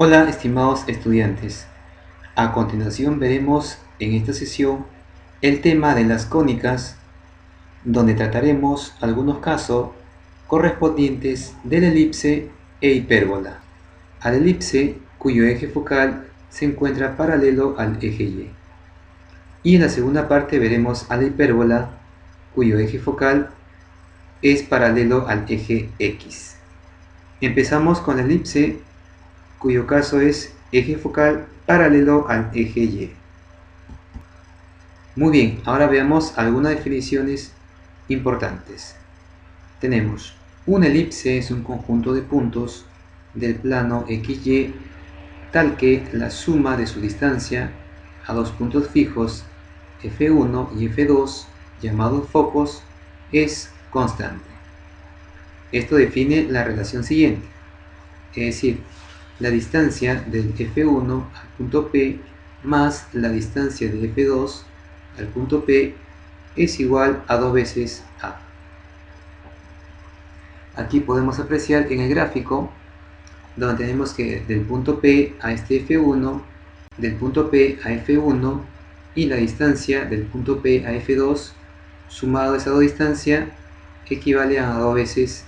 Hola estimados estudiantes, a continuación veremos en esta sesión el tema de las cónicas, donde trataremos algunos casos correspondientes de la elipse e hipérbola, a la elipse cuyo eje focal se encuentra paralelo al eje Y. Y en la segunda parte veremos a la hipérbola cuyo eje focal es paralelo al eje X. Empezamos con la elipse cuyo caso es eje focal paralelo al eje Y. Muy bien, ahora veamos algunas definiciones importantes. Tenemos, una elipse es un conjunto de puntos del plano XY tal que la suma de su distancia a dos puntos fijos F1 y F2, llamados focos, es constante. Esto define la relación siguiente, es decir, la distancia del F1 al punto P más la distancia de F2 al punto P es igual a 2 veces A. Aquí podemos apreciar en el gráfico, donde tenemos que del punto P a este F1, del punto P a F1 y la distancia del punto P a F2, sumado a esa dos distancias, equivale a 2 veces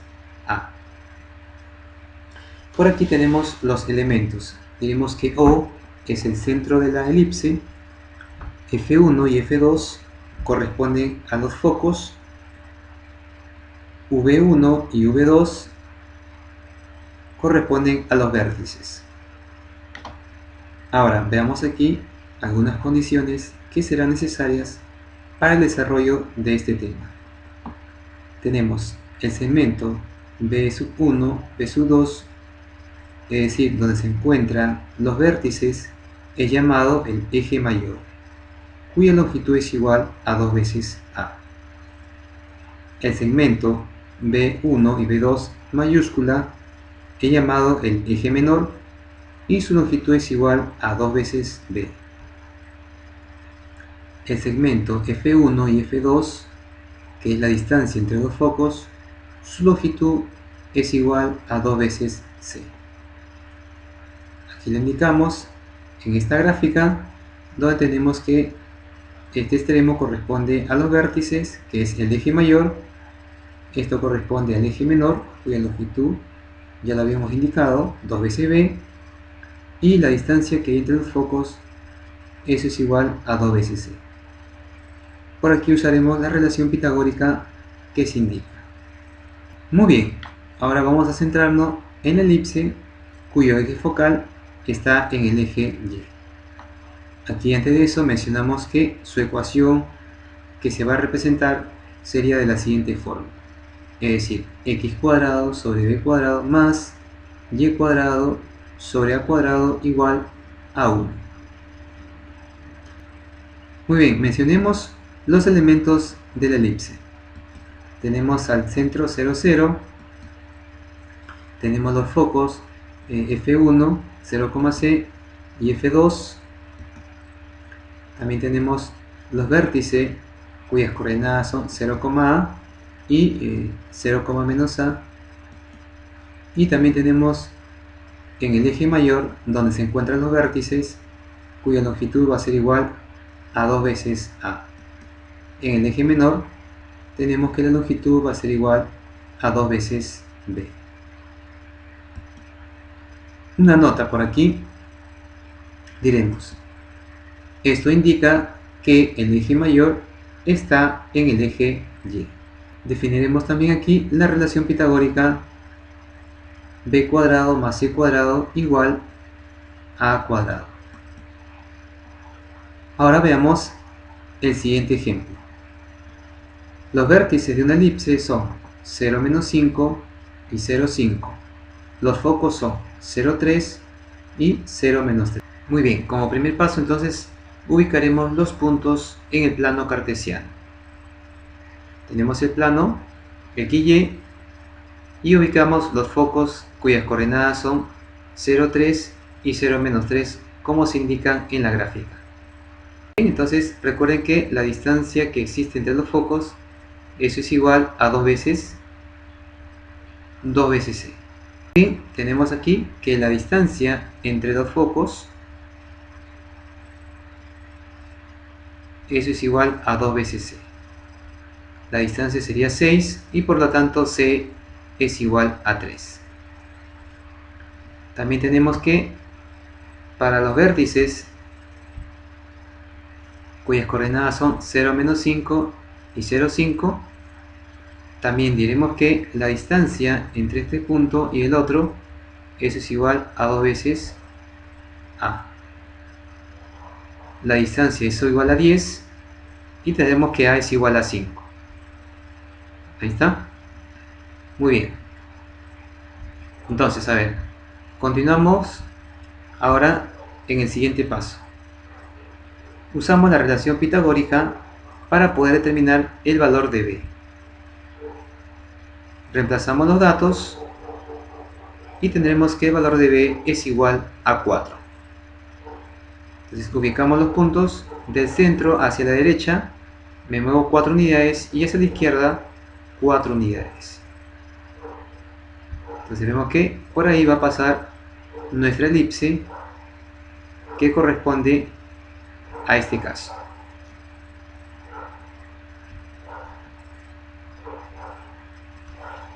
A. Por aquí tenemos los elementos. Diremos que O es el centro de la elipse, F1 y F2 corresponden a los focos, V1 y V2 corresponden a los vértices. Ahora veamos aquí algunas condiciones que serán necesarias para el desarrollo de este tema. Tenemos el segmento B1, B2, es decir, donde se encuentran los vértices, es llamado el eje mayor, cuya longitud es igual a 2 veces A. El segmento B1 y B2 mayúscula es llamado el eje menor y su longitud es igual a 2 veces B. El segmento F1 y F2, que es la distancia entre dos focos, su longitud es igual a 2 veces C. Aquí lo indicamos en esta gráfica, donde tenemos que este extremo corresponde a los vértices, que es el eje mayor. Esto corresponde al eje menor, cuya longitud ya lo habíamos indicado, 2 veces B, y la distancia que hay entre los focos, eso es igual a 2 veces C. Por aquí usaremos la relación pitagórica que se indica. Muy bien, ahora vamos a centrarnos en la elipse cuyo eje focal está en el eje Y. Aquí antes de eso mencionamos que su ecuación que se va a representar sería de la siguiente forma, es decir, x cuadrado sobre b cuadrado más y cuadrado sobre a cuadrado igual a 1. Muy bien, mencionemos los elementos de la elipse. Tenemos al centro 0, 0, tenemos los focos F1, 0,C y F2, también tenemos los vértices cuyas coordenadas son 0,A y 0,-A, y también tenemos en el eje mayor donde se encuentran los vértices cuya longitud va a ser igual a 2 veces A. En el eje menor tenemos que la longitud va a ser igual a 2 veces B. Una nota por aquí, diremos, esto indica que el eje mayor está en el eje Y. Definiremos también aquí la relación pitagórica b cuadrado más c cuadrado igual a a cuadrado. Ahora veamos el siguiente ejemplo. Los vértices de una elipse son 0, menos 5 y 0, 5. Los focos son 0, 3 y 0, menos 3. Muy bien, como primer paso entonces ubicaremos los puntos en el plano cartesiano. Tenemos el plano XY y ubicamos los focos cuyas coordenadas son 0, 3 y 0, menos 3, como se indican en la gráfica. Bien, entonces recuerden que la distancia que existe entre los focos, eso es igual a 2 veces C. Y tenemos aquí que la distancia entre dos focos, eso es igual a 2 veces c. La distancia sería 6 y por lo tanto c es igual a 3. También tenemos que para los vértices cuyas coordenadas son 0, menos 5 y 0, 5, también diremos que la distancia entre este punto y el otro, eso es igual a 2 veces a. La distancia es igual a 10 y tenemos que a es igual a 5. Ahí está. Muy bien. Entonces, a ver, continuamos ahora en el siguiente paso. Usamos la relación pitagórica para poder determinar el valor de b. Reemplazamos los datos y tendremos que el valor de b es igual a 4. Entonces ubicamos los puntos del centro hacia la derecha, me muevo 4 unidades y hacia la izquierda 4 unidades. Entonces vemos que por ahí va a pasar nuestra elipse que corresponde a este caso.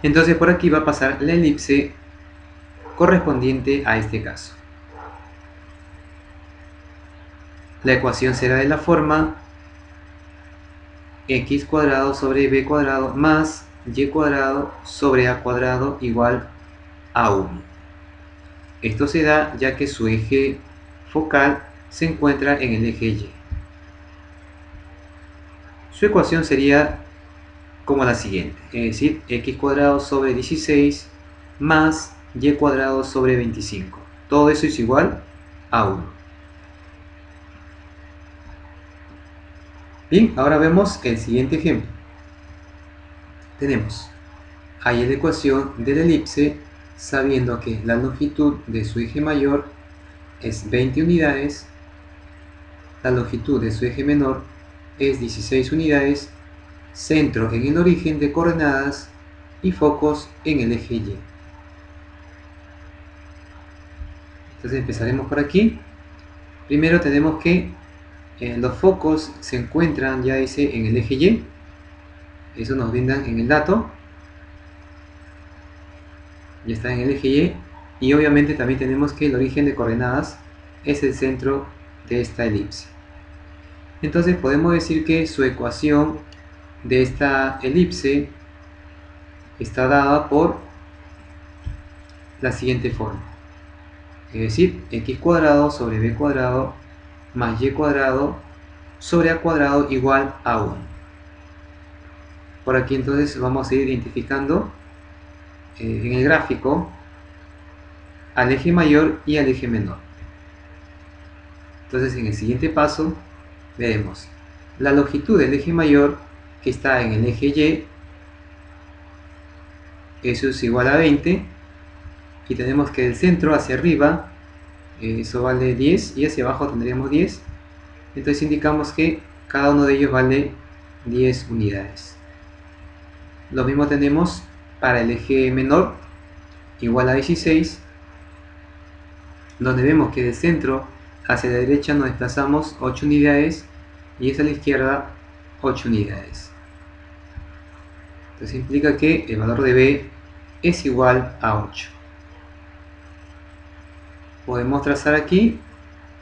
Entonces por aquí va a pasar la elipse correspondiente a este caso. La ecuación será de la forma x cuadrado sobre b cuadrado más y cuadrado sobre a cuadrado igual a 1. Esto se da ya que su eje focal se encuentra en el eje y. Su ecuación sería como la siguiente, es decir, x cuadrado sobre 16 más y cuadrado sobre 25. Todo eso es igual a 1. Bien, ahora vemos el siguiente ejemplo. Tenemos ahí la ecuación de la elipse sabiendo que la longitud de su eje mayor es 20 unidades, la longitud de su eje menor es 16 unidades, centro en el origen de coordenadas y focos en el eje y. Entonces empezaremos por aquí. Primero tenemos que los focos se encuentran, ya dice, en el eje y. Eso nos brindan en el dato. Ya está en el eje y. Y obviamente también tenemos que el origen de coordenadas es el centro de esta elipse. Entonces podemos decir que su ecuación de esta elipse está dada por la siguiente forma. Es decir, x cuadrado sobre b cuadrado más y cuadrado sobre a cuadrado igual a 1. Por aquí entonces vamos a ir identificando en el gráfico al eje mayor y al eje menor. Entonces en el siguiente paso veremos la longitud del eje mayor que está en el eje y, eso es igual a 20, y tenemos que del centro hacia arriba eso vale 10 y hacia abajo tendríamos 10. Entonces indicamos que cada uno de ellos vale 10 unidades. Lo mismo tenemos para el eje menor, igual a 16, donde vemos que del centro hacia la derecha nos desplazamos 8 unidades y hacia la izquierda 8 unidades. Entonces implica que el valor de b es igual a 8. Podemos trazar aquí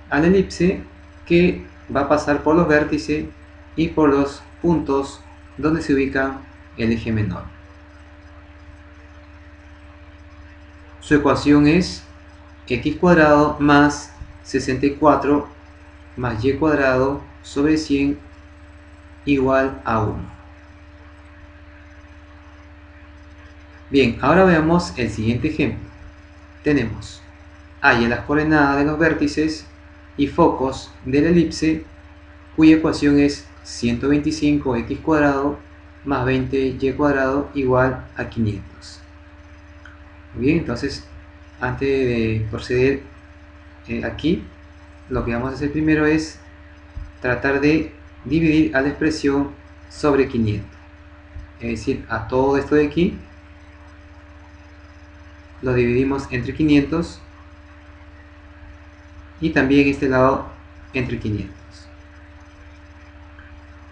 a la elipse que va a pasar por los vértices y por los puntos donde se ubica el eje menor. Su ecuación es x cuadrado más 64 más y cuadrado sobre 100 igual a 1. Bien, ahora veamos el siguiente ejemplo. Tenemos en las coordenadas de los vértices y focos de la elipse cuya ecuación es 125x cuadrado más 20y cuadrado igual a 500. Muy bien, entonces antes de proceder aquí, lo que vamos a hacer primero es tratar de dividir a la expresión sobre 500, es decir, a todo esto de aquí lo dividimos entre 500 y también este lado entre 500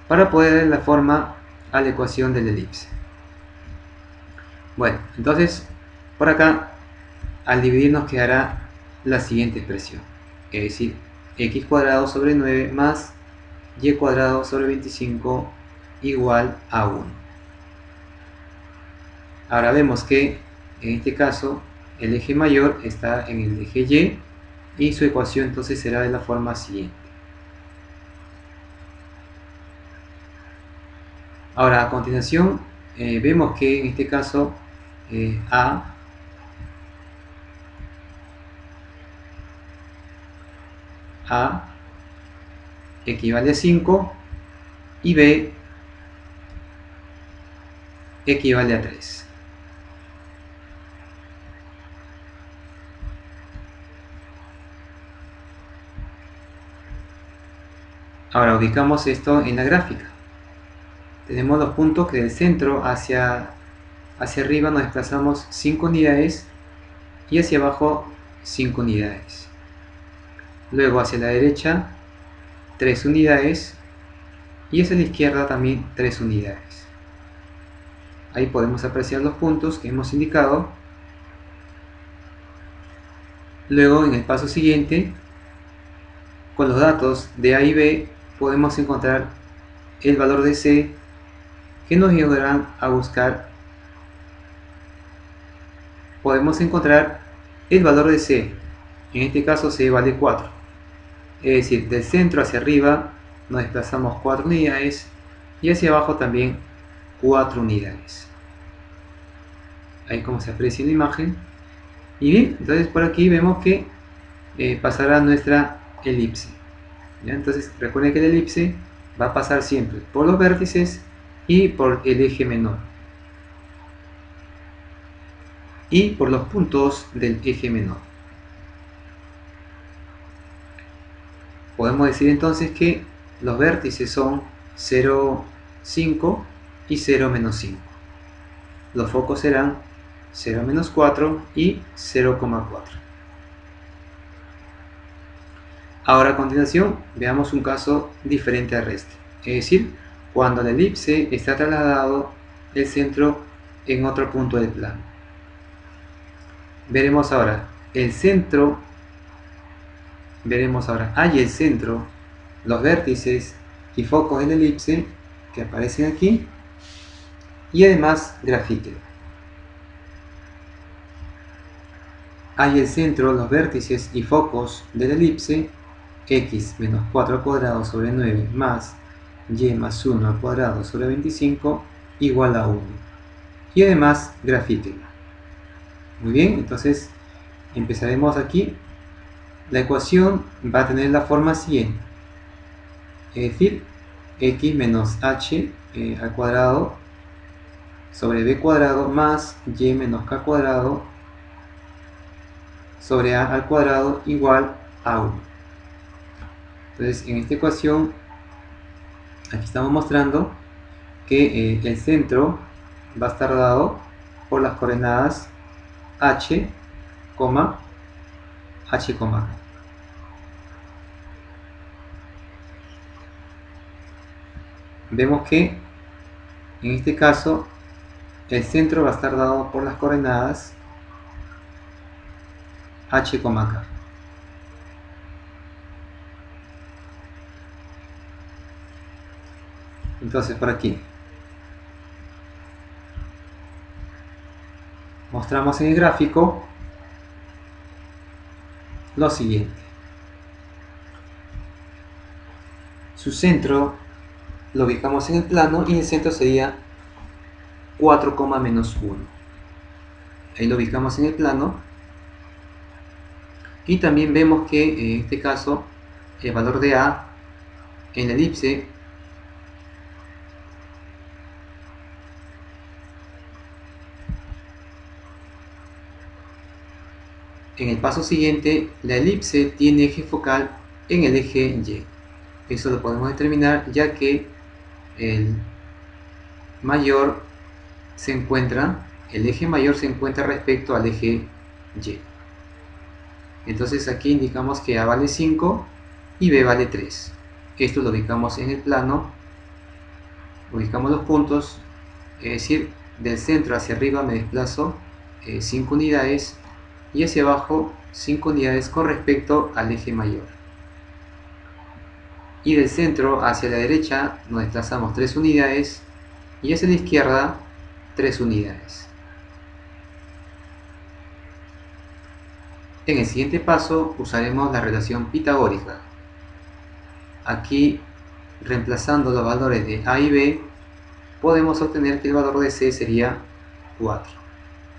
para poder dar la forma a la ecuación de la elipse. Bueno, entonces por acá al dividir nos quedará la siguiente expresión, es decir, x cuadrado sobre 9 más y cuadrado sobre 25 igual a 1. Ahora vemos que en este caso el eje mayor está en el eje y su ecuación entonces será de la forma siguiente. Ahora a continuación vemos que en este caso A equivale a 5 y B equivale a 3. Ahora ubicamos esto en la gráfica. Tenemos los puntos que del centro hacia arriba nos desplazamos 5 unidades y hacia abajo 5 unidades. Luego hacia la derecha 3 unidades y hacia la izquierda también 3 unidades. Ahí podemos apreciar los puntos que hemos indicado. Luego en el paso siguiente, con los datos de A y B, podemos encontrar el valor de C que nos ayudarán a buscar. Podemos encontrar el valor de C, en este caso C vale 4, es decir, del centro hacia arriba nos desplazamos 4 unidades y hacia abajo también 4 unidades. Ahí como se aprecia en la imagen. Y bien, entonces por aquí vemos que pasará nuestra elipse. ¿Ya? Entonces recuerden que la elipse va a pasar siempre por los vértices y por el eje menor y por los puntos del eje menor. Podemos decir entonces que los vértices son 0, 5 y 0, menos 5. Los focos serán 0, menos 4 y 0,4. Ahora a continuación veamos un caso diferente al resto, es decir, cuando la elipse está trasladado el centro en otro punto del plano. Veremos ahora el centro, A y el centro, los vértices y focos de la elipse que aparecen aquí, y además grafíquenlo. A y el centro, los vértices y focos de la elipse, x menos 4 al cuadrado sobre 9 más y más 1 al cuadrado sobre 25 igual a 1. Y además grafíquenlo. Muy bien, entonces empezaremos aquí. La ecuación va a tener la forma siguiente, es decir, x menos h al cuadrado sobre b cuadrado más y menos k cuadrado sobre a al cuadrado igual a 1. Entonces en esta ecuación aquí estamos mostrando que el centro va a estar dado por las coordenadas h, h, vemos que en este caso el centro va a estar dado por las coordenadas h, k. Entonces por aquí mostramos en el gráfico lo siguiente. Su centro lo ubicamos en el plano y el centro sería 4, menos 1. Ahí lo ubicamos en el plano. Y también vemos que en este caso el valor de A en la elipse en el paso siguiente, la elipse tiene eje focal en el eje Y. Eso lo podemos determinar ya que el eje mayor se encuentra respecto al eje y. Entonces aquí indicamos que A vale 5 y B vale 3. Esto lo ubicamos en el plano, ubicamos los puntos, es decir, del centro hacia arriba me desplazo 5 unidades y hacia abajo 5 unidades con respecto al eje mayor. Y del centro hacia la derecha nos desplazamos 3 unidades y hacia la izquierda 3 unidades. En el siguiente paso usaremos la relación pitagórica. Aquí, reemplazando los valores de A y B, podemos obtener que el valor de C sería 4.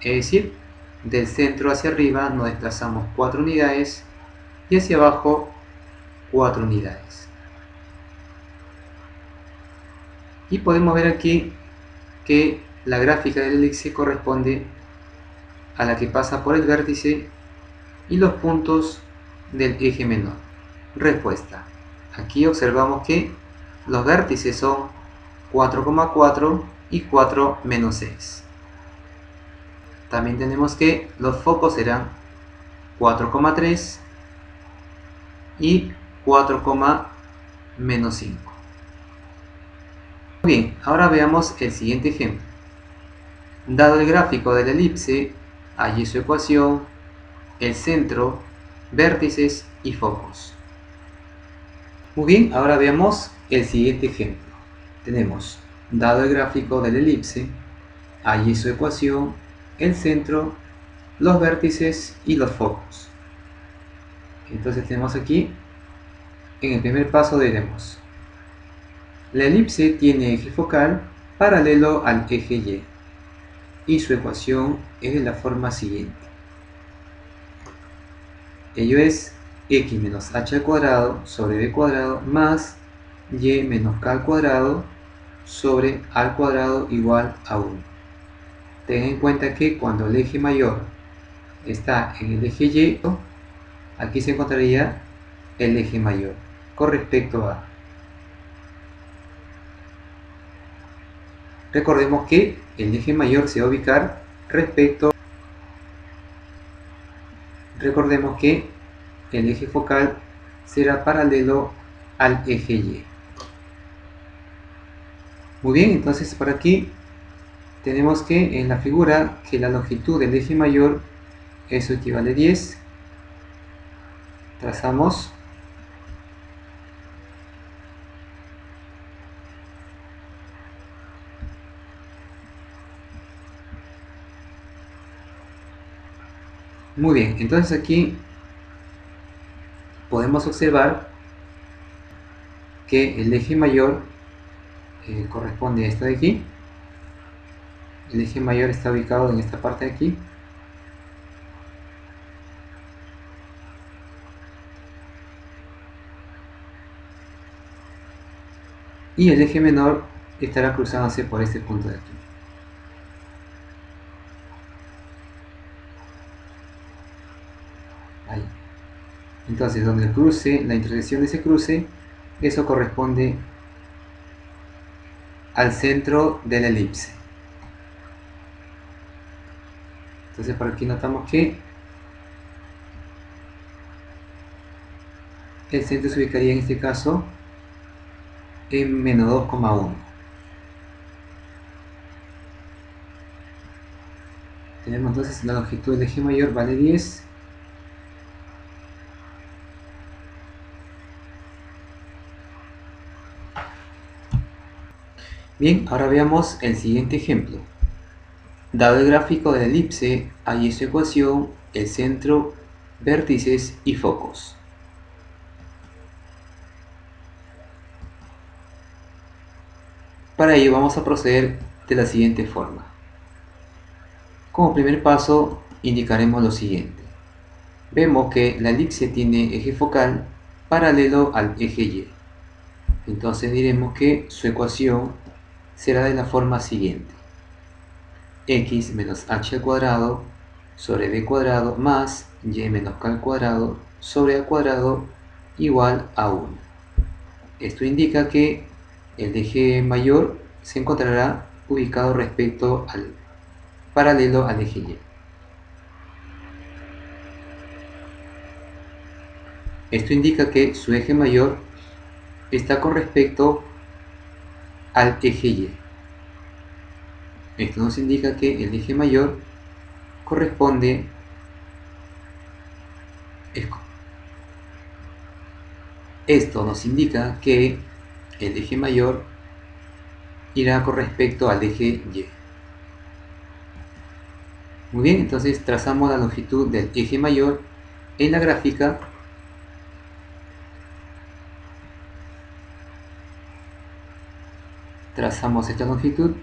Es decir, del centro hacia arriba nos desplazamos 4 unidades y hacia abajo 4 unidades. Y podemos ver aquí que la gráfica del elipse corresponde a la que pasa por el vértice y los puntos del eje menor. Respuesta. Aquí observamos que los vértices son 4,4 y 4 menos 6. También tenemos que los focos serán 4,3 y 4, menos 5. Bien, ahora veamos el siguiente ejemplo. Dado el gráfico de la elipse, hallé su ecuación, el centro, vértices y focos. Muy bien, ahora veamos el siguiente ejemplo. Tenemos, dado el gráfico de la elipse, hallé su ecuación, el centro, los vértices y los focos. Entonces tenemos aquí, en el primer paso diremos, la elipse tiene eje focal paralelo al eje Y y su ecuación es de la forma siguiente. Ello es x menos h al cuadrado sobre b cuadrado más y menos k al cuadrado sobre a al cuadrado igual a 1. Ten en cuenta que cuando el eje mayor está en el eje Y, aquí se encontraría el eje mayor con respecto a. Recordemos que el eje mayor se va a ubicar respecto. Recordemos que el eje focal será paralelo al eje Y. Muy bien, entonces por aquí tenemos que en la figura que la longitud del eje mayor eso equivale a 10. Trazamos. Muy bien, entonces aquí podemos observar que el eje mayor corresponde a esta de aquí. El eje mayor está ubicado en esta parte de aquí. Y el eje menor estará cruzándose por este punto de aquí. Ahí. Entonces, donde el cruce, la intersección de ese cruce, eso corresponde al centro de la elipse. Entonces, por aquí notamos que el centro se ubicaría en este caso en menos 2,1. Tenemos entonces la longitud del eje mayor vale 10. Bien, ahora veamos el siguiente ejemplo. Dado el gráfico de la elipse, hay su ecuación, el centro, vértices y focos. Para ello vamos a proceder de la siguiente forma. Como primer paso indicaremos lo siguiente. Vemos que la elipse tiene eje focal paralelo al eje Y. Entonces diremos que su ecuación será de la forma siguiente. X menos h al cuadrado sobre b cuadrado más y menos k al cuadrado sobre a cuadrado igual a 1. Esto indica que el eje mayor se encontrará ubicado respecto al paralelo al eje Y. Esto indica que su eje mayor está con respecto al eje Y. Esto nos indica que el eje mayor corresponde, esto nos indica que el eje mayor irá con respecto al eje Y. Muy bien, entonces trazamos la longitud del eje mayor en la gráfica. Trazamos esta longitud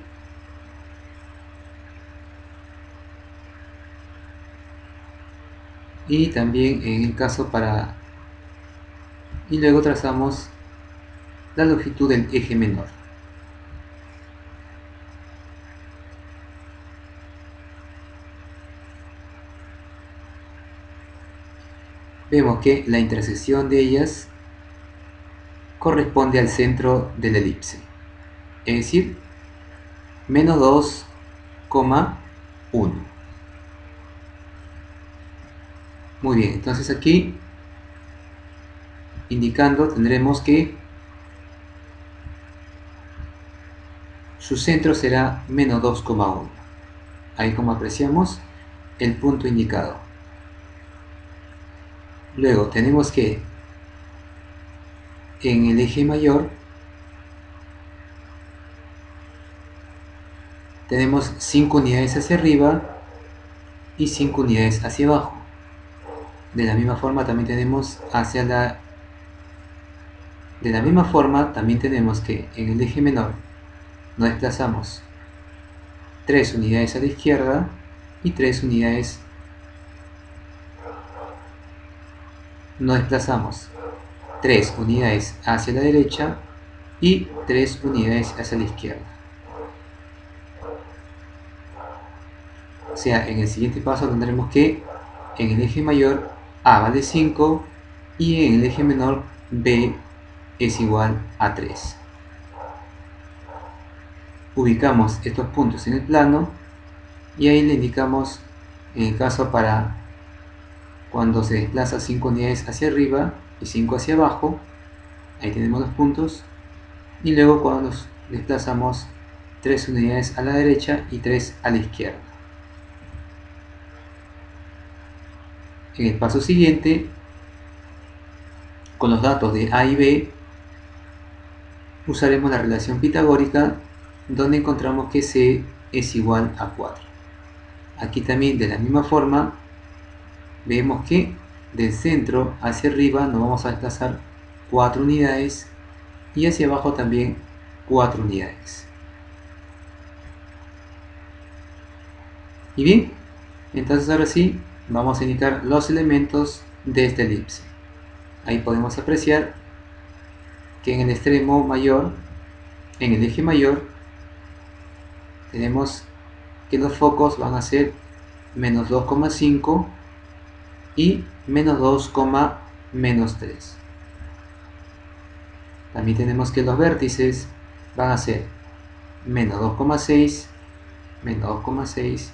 y también en el caso y luego trazamos la longitud del eje menor. Vemos que la intersección de ellas corresponde al centro de la elipse, es decir, menos 2,1. Muy bien, entonces aquí indicando tendremos que su centro será menos 2,1. Ahí, como apreciamos, el punto indicado. Luego tenemos que en el eje mayor tenemos 5 unidades hacia arriba y 5 unidades hacia abajo. De la misma forma también tenemos que en el eje menor nos desplazamos 3 unidades a la izquierda y 3 unidades, nos desplazamos 3 unidades hacia la derecha y 3 unidades hacia la izquierda. O sea, en el siguiente paso tendremos que en el eje mayor A vale 5 y en el eje menor B es igual a 3. Ubicamos estos puntos en el plano y ahí le indicamos, en el caso para cuando se desplaza 5 unidades hacia arriba y 5 hacia abajo, ahí tenemos los puntos, y luego cuando nos desplazamos 3 unidades a la derecha y 3 a la izquierda. En el paso siguiente, con los datos de A y B, usaremos la relación pitagórica, donde encontramos que C es igual a 4. Aquí también, de la misma forma, vemos que del centro hacia arriba nos vamos a desplazar 4 unidades y hacia abajo también 4 unidades. Y bien, entonces ahora sí vamos a indicar los elementos de esta elipse. Ahí podemos apreciar que en el extremo mayor, en el eje mayor, tenemos que los focos van a ser menos 2,5 y menos 2,-3. También tenemos que los vértices van a ser menos 2,6, menos 2,6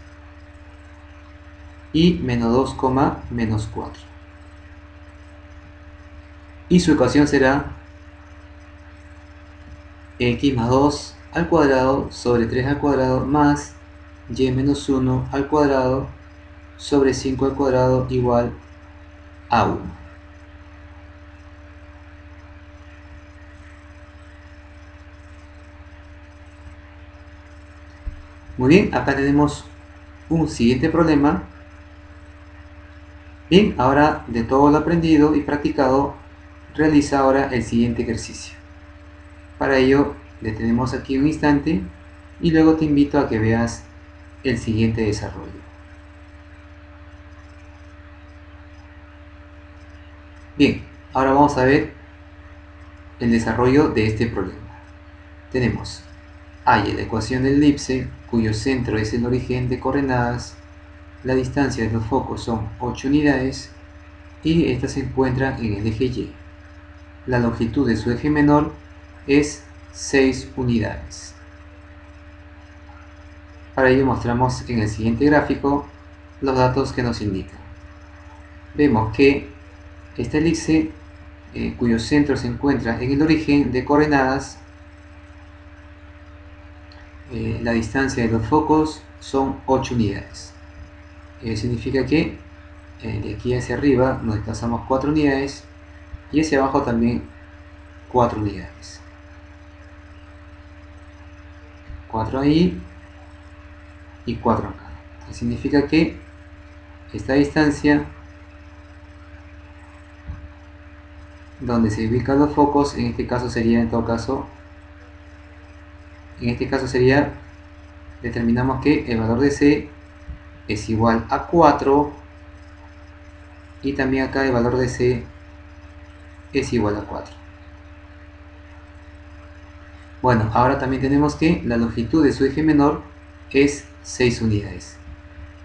y menos 2,-4. Y su ecuación será x más 2 al cuadrado sobre 3 al cuadrado más y menos 1 al cuadrado sobre 5 al cuadrado igual a 1. Muy bien, acá tenemos un siguiente problema. Bien, ahora de todo lo aprendido y practicado, realiza ahora el siguiente ejercicio. Para ello, detenemos aquí un instante y luego te invito a que veas el siguiente desarrollo. Bien, ahora vamos a ver el desarrollo de este problema. Tenemos halla la ecuación del elipse cuyo centro es el origen de coordenadas, la distancia de los focos son 8 unidades y estas se encuentran en el eje Y. La longitud de su eje menor es 6 unidades. Para ello mostramos en el siguiente gráfico los datos que nos indican. Vemos que esta elipse cuyo centro se encuentra en el origen de coordenadas, la distancia de los focos son 8 unidades. Significa que de aquí hacia arriba nos desplazamos 4 unidades y hacia abajo también 4 unidades. 4 ahí y 4 acá. Significa que esta distancia donde se ubican los focos, en este caso sería, determinamos que el valor de C es igual a 4 y también acá el valor de C es igual a 4. Bueno, ahora también tenemos que la longitud de su eje menor es 6 unidades.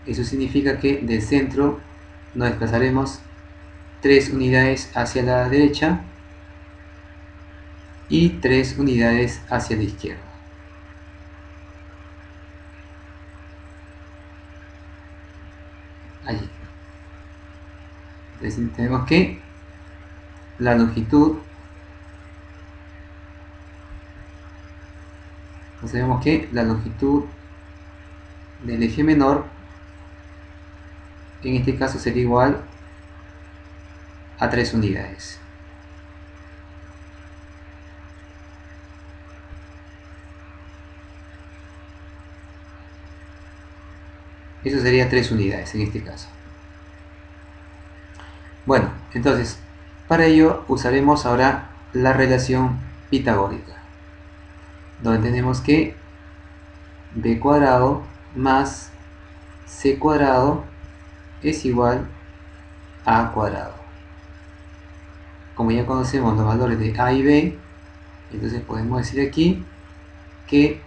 Eso significa que del centro nos desplazaremos 3 unidades hacia la derecha y 3 unidades hacia la izquierda. Allí. Entonces tenemos que la longitud, del eje menor en este caso sería igual a 3 unidades. Eso sería 3 unidades en este caso. Bueno, entonces, para ello usaremos ahora la relación pitagórica, donde tenemos que b cuadrado más c cuadrado es igual a a cuadrado. Como ya conocemos los valores de a y b, entonces podemos decir aquí que